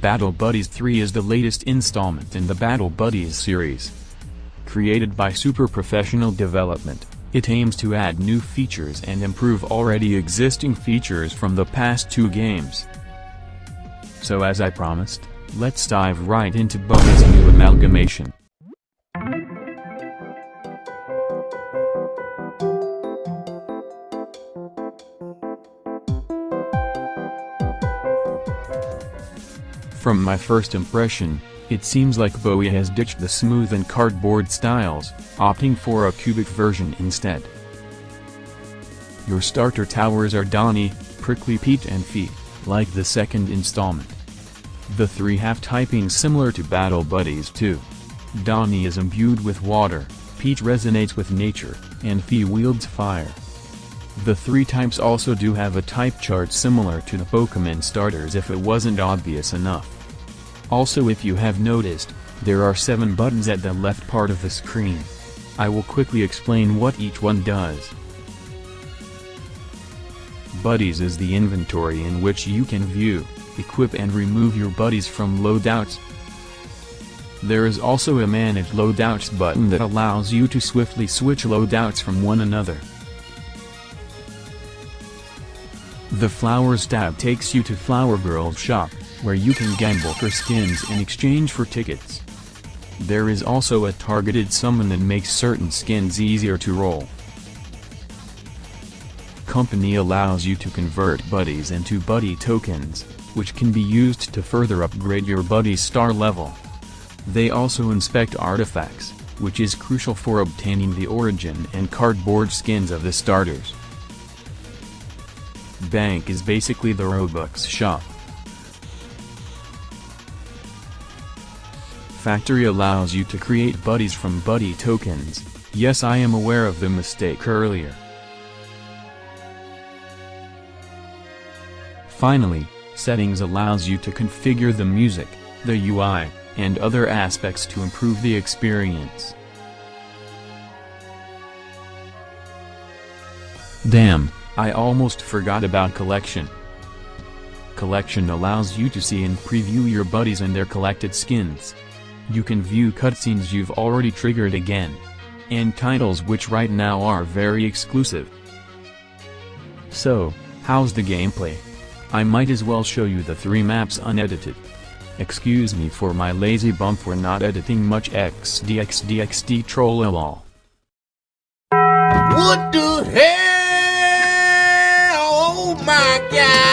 Battle Buddies 3 is the latest installment in the Battle Buddies series. Created by Super Professional Development, it aims to add new features and improve already existing features from the past two games. So as I promised, let's dive right into Buddies' new amalgamation. From my first impression, it seems like Bowie has ditched the smooth and cardboard styles, opting for a cubic version instead. Your starter towers are Donnie, Prickly Pete and Fee, like the second installment. The three have typing similar to Battle Buddies 2. Donnie is imbued with water, Pete resonates with nature, and Fee wields fire. The three types also do have a type chart similar to the Pokémon starters if it wasn't obvious enough. Also, if you have noticed, there are 7 buttons at the left part of the screen. I will quickly explain what each one does. Buddies is the inventory in which you can view, equip and remove your buddies from loadouts. There is also a Manage Loadouts button that allows you to swiftly switch loadouts from one another. The Flowers tab takes you to Flower Girl's shop, where you can gamble for skins in exchange for tickets. There is also a targeted summon that makes certain skins easier to roll. Company allows you to convert buddies into buddy tokens, which can be used to further upgrade your buddy's star level. They also inspect artifacts, which is crucial for obtaining the origin and cardboard skins of the starters. Bank is basically the Robux shop. Factory allows you to create buddies from buddy tokens. Yes, I am aware of the mistake earlier. Finally, Settings allows you to configure the music, the UI, and other aspects to improve the experience. Damn, I almost forgot about Collection. Collection allows you to see and preview your buddies and their collected skins. You can view cutscenes you've already triggered again, and titles which right now are very exclusive. So, how's the gameplay? I might as well show you the 3 maps unedited. Excuse me for my lazy bum for not editing much XDXDXD trollolol. What the hell? Oh my god!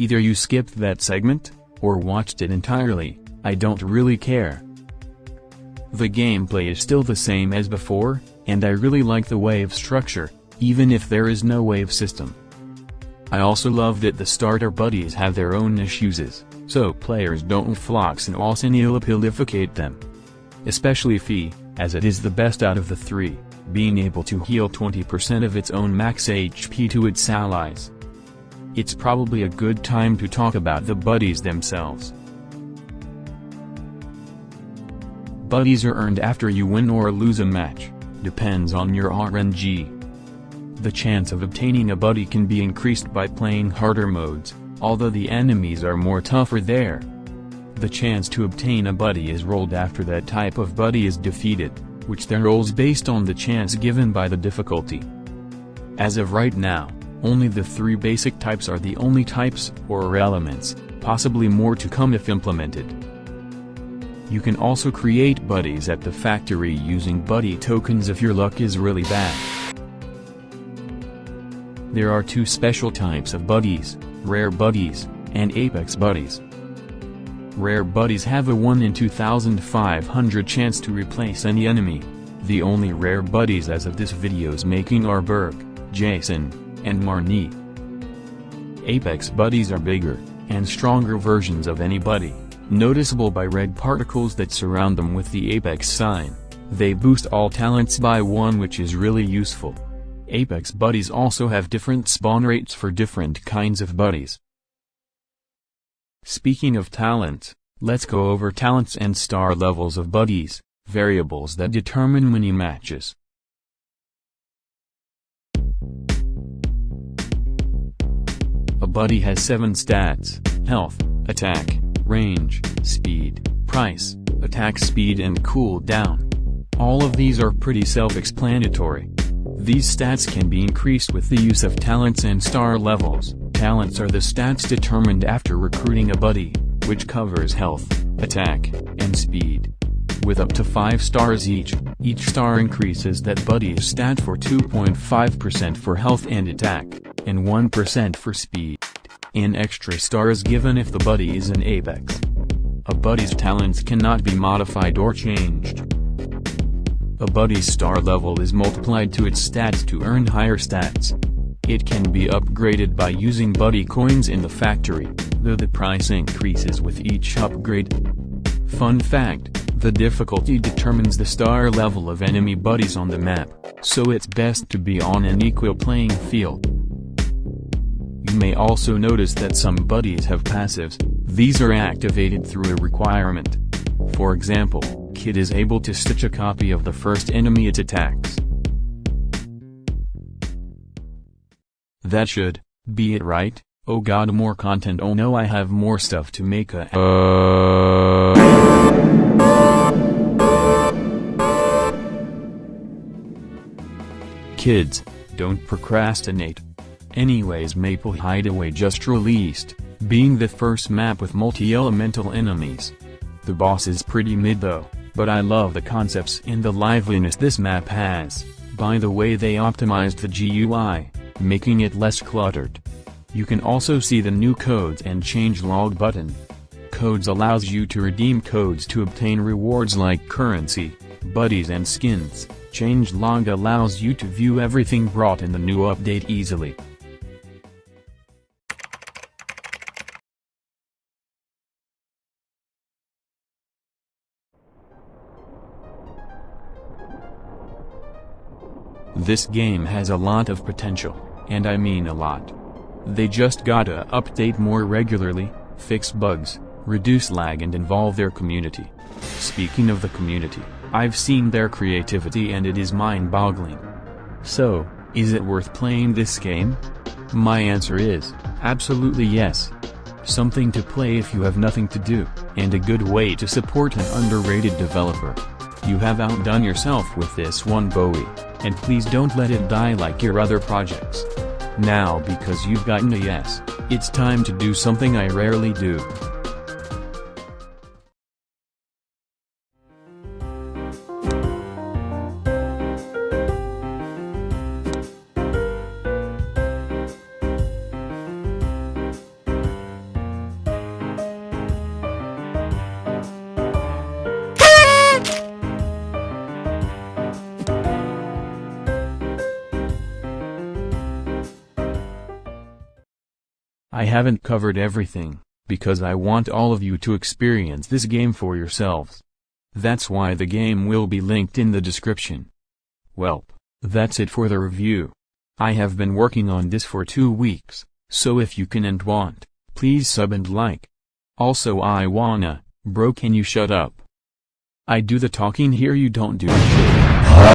Either you skipped that segment, or watched it entirely, I don't really care. The gameplay is still the same as before, and I really like the wave structure, even if there is no wave system. I also love that the starter buddies have their own niche uses, so players don't flox and also-nihilify them. Especially Fee, as it is the best out of the three, being able to heal 20% of its own max HP to its allies. It's probably a good time to talk about the buddies themselves. Buddies are earned after you win or lose a match, depends on your RNG. The chance of obtaining a buddy can be increased by playing harder modes, although the enemies are more tougher there. The chance to obtain a buddy is rolled after that type of buddy is defeated, which then rolls based on the chance given by the difficulty. As of right now, only the three basic types are the only types or elements, possibly more to come if implemented. You can also create buddies at the factory using buddy tokens if your luck is really bad. There are two special types of buddies, rare buddies, and apex buddies. Rare buddies have a 1 in 2,500 chance to replace any enemy. The only rare buddies as of this video's making are Berg, Jason, and Marnie. Apex buddies are bigger, and stronger versions of any buddy, noticeable by red particles that surround them with the apex sign. They boost all talents by 1, which is really useful. Apex buddies also have different spawn rates for different kinds of buddies. Speaking of talents, let's go over talents and star levels of buddies, variables that determine mini matches. A buddy has 7 stats: health, attack, range, speed, price, attack speed and cooldown. All of these are pretty self-explanatory. These stats can be increased with the use of talents and star levels. Talents are the stats determined after recruiting a buddy, which covers health, attack, and speed. With up to 5 stars each star increases that buddy's stat for 2.5% for health and attack, and 1% for speed. An extra star is given if the buddy is an apex. A buddy's talents cannot be modified or changed. A buddy's star level is multiplied to its stats to earn higher stats. It can be upgraded by using buddy coins in the factory, though the price increases with each upgrade. Fun fact, the difficulty determines the star level of enemy buddies on the map, so it's best to be on an equal playing field. You may also notice that some buddies have passives. These are activated through a requirement. For example, Kid is able to stitch a copy of the first enemy it attacks. That should be it, right? Oh god, more content. Oh no, I have more stuff to make a Kids, don't procrastinate. Anyways, Maple Hideaway just released, being the first map with multi-elemental enemies. The boss is pretty mid though, but I love the concepts and the liveliness this map has. By the way, they optimized the GUI, making it less cluttered. You can also see the new codes and change log button. Codes allows you to redeem codes to obtain rewards like currency, buddies and skins. Change log allows you to view everything brought in the new update easily. This game has a lot of potential, and I mean a lot. They just gotta update more regularly, fix bugs, reduce lag and involve their community. Speaking of the community, I've seen their creativity and it is mind-boggling. So, is it worth playing this game? My answer is, absolutely yes. Something to play if you have nothing to do, and a good way to support an underrated developer. You have outdone yourself with this one, Bowie, and please don't let it die like your other projects. Now, because you've gotten a yes, it's time to do something I rarely do. I haven't covered everything, because I want all of you to experience this game for yourselves. That's why the game will be linked in the description. Well, that's it for the review. I have been working on this for 2 weeks, so if you can and want, please sub and like. Also, I wanna, bro, can you shut up? I do the talking here, you don't do shit.